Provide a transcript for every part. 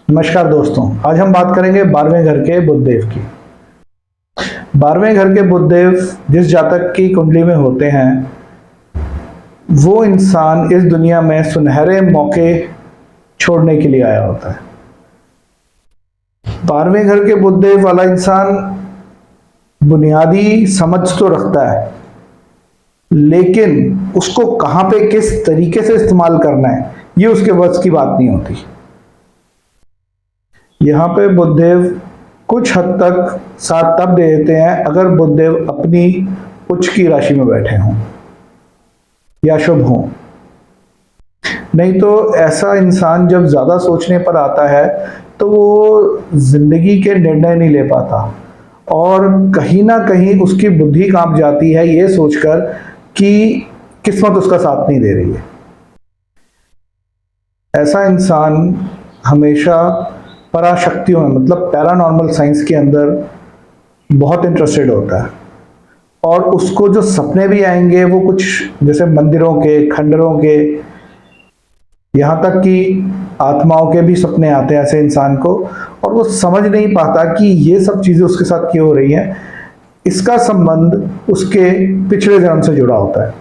नमस्कार दोस्तों, आज हम बात करेंगे 12वें घर के बुधदेव की। 12वें घर के बुधदेव जिस जातक की कुंडली में होते हैं, वो इंसान इस दुनिया में सुनहरे मौके छोड़ने के लिए आया होता है। 12वें घर के बुधदेव वाला इंसान बुनियादी समझ तो रखता है, लेकिन उसको कहाँ पे किस तरीके से इस्तेमाल करना है, ये उसके बस की बात नहीं होती। यहाँ पे बुधदेव कुछ हद तक साथ तब दे देते हैं अगर बुधदेव अपनी उच्च की राशि में बैठे हों या शुभ हों। नहीं तो ऐसा इंसान जब ज्यादा सोचने पर आता है तो वो जिंदगी के निर्णय नहीं ले पाता और कहीं ना कहीं उसकी बुद्धि कांप जाती है ये सोचकर कि किस्मत उसका साथ नहीं दे रही है। ऐसा इंसान हमेशा पराशक्तियों में, मतलब पैरानॉर्मल साइंस के अंदर बहुत इंटरेस्टेड होता है और उसको जो सपने भी आएंगे वो कुछ जैसे मंदिरों के, खंडरों के, यहाँ तक कि आत्माओं के भी सपने आते हैं ऐसे इंसान को, और वो समझ नहीं पाता कि ये सब चीजें उसके साथ क्यों हो रही हैं। इसका संबंध उसके पिछले जन्म से जुड़ा होता है।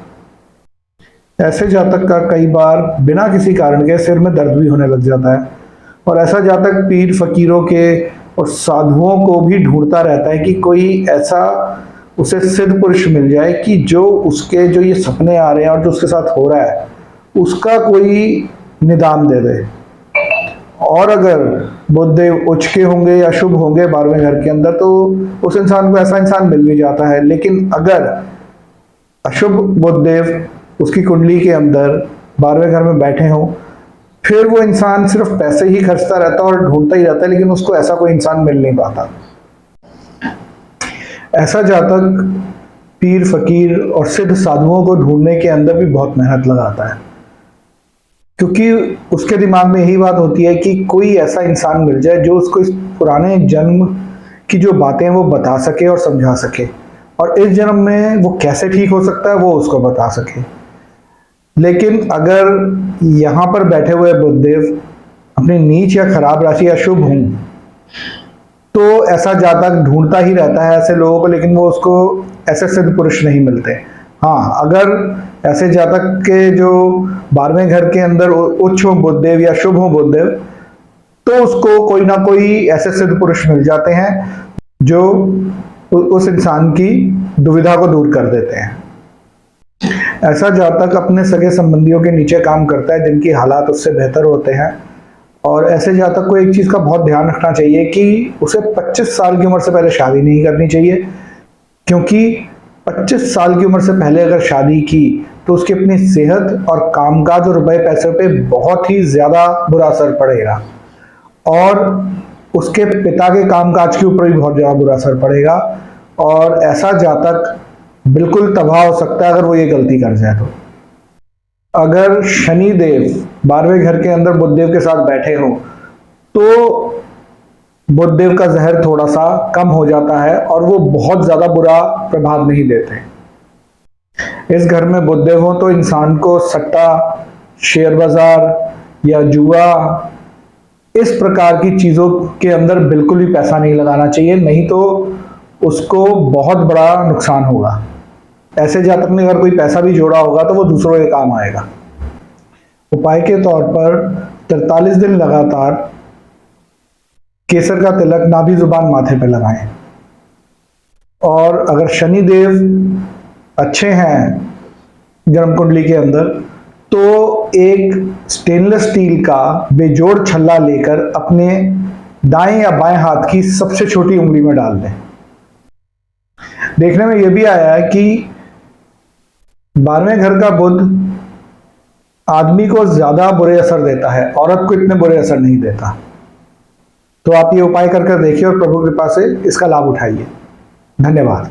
ऐसे जातक का कई बार बिना किसी कारण के सिर में दर्द भी होने लग जाता है और ऐसा जातक पीर फकीरों के और साधुओं को भी ढूंढता रहता है कि कोई ऐसा उसे सिद्ध पुरुष मिल जाए कि जो उसके जो ये सपने आ रहे हैं और जो उसके साथ हो रहा है उसका कोई निदान दे दे। और अगर बुधदेव उच्च के होंगे या शुभ होंगे 12वें घर के अंदर तो उस इंसान को ऐसा इंसान मिल भी जाता है। लेकिन अगर अशुभ बुधदेव उसकी कुंडली के अंदर 12वें घर में बैठे हों, फिर वो इंसान सिर्फ पैसे ही खर्चता रहता है और ढूंढता ही रहता है, लेकिन उसको ऐसा कोई इंसान मिल नहीं पाता। ऐसा जातक पीर फकीर और सिद्ध साधुओं को ढूंढने के अंदर भी बहुत मेहनत लगाता है, क्योंकि उसके दिमाग में यही बात होती है कि कोई ऐसा इंसान मिल जाए जो उसको इस पुराने जन्म की जो बातें वो बता सके और समझा सके, और इस जन्म में वो कैसे ठीक हो सकता है वो उसको बता सके। लेकिन अगर यहाँ पर बैठे हुए बुधदेव अपनी नीच या खराब राशि या शुभ हों तो ऐसा जातक ढूंढता ही रहता है ऐसे लोगों को, लेकिन वो उसको ऐसे सिद्ध पुरुष नहीं मिलते। हाँ, अगर ऐसे जातक के जो 12वें घर के अंदर उच्च हो बुधदेव या शुभ हो बुधदेव, तो उसको कोई ना कोई ऐसे सिद्ध पुरुष मिल जाते हैं जो उस इंसान की दुविधा को दूर कर देते हैं। ऐसा जातक अपने सगे संबंधियों के नीचे काम करता है जिनकी हालात उससे बेहतर होते हैं, और ऐसे जातक को एक चीज का बहुत ध्यान रखना चाहिए कि उसे 25 साल की उम्र से पहले शादी नहीं करनी चाहिए, क्योंकि 25 साल की उम्र से पहले अगर शादी की तो उसकी अपनी सेहत और कामकाज और रुपए पैसे पे बहुत ही ज्यादा बुरा असर पड़ेगा और उसके पिता के कामकाज के ऊपर भी बहुत ज्यादा बुरा असर पड़ेगा, और ऐसा जातक बिल्कुल तबाह हो सकता है अगर वो ये गलती कर जाए। तो अगर शनि देव 12वें घर के अंदर बुधदेव के साथ बैठे हो तो बुधदेव का जहर थोड़ा सा कम हो जाता है और वो बहुत ज्यादा बुरा प्रभाव नहीं देते। इस घर में बुधदेव हो तो इंसान को सट्टा, शेयर बाजार या जुआ, इस प्रकार की चीजों के अंदर बिल्कुल भी पैसा नहीं लगाना चाहिए, नहीं तो उसको बहुत बड़ा नुकसान होगा। ऐसे जातक ने अगर कोई पैसा भी जोड़ा होगा तो वो दूसरों के काम आएगा। उपाय के तौर पर 43 दिन लगातार केसर का तिलक नाभि जुबान माथे पे लगाएं, और अगर शनि देव अच्छे हैं जन्म कुंडली के अंदर तो एक स्टेनलेस स्टील का बेजोड़ छल्ला लेकर अपने दाएं या बाएं हाथ की सबसे छोटी उंगली में डाल दें। देखने में यह भी आया है कि 12वें घर का बुध आदमी को ज्यादा बुरे असर देता है, औरत को इतने बुरे असर नहीं देता। तो आप ये उपाय कर देखिए और प्रभु कृपा से इसका लाभ उठाइए। धन्यवाद।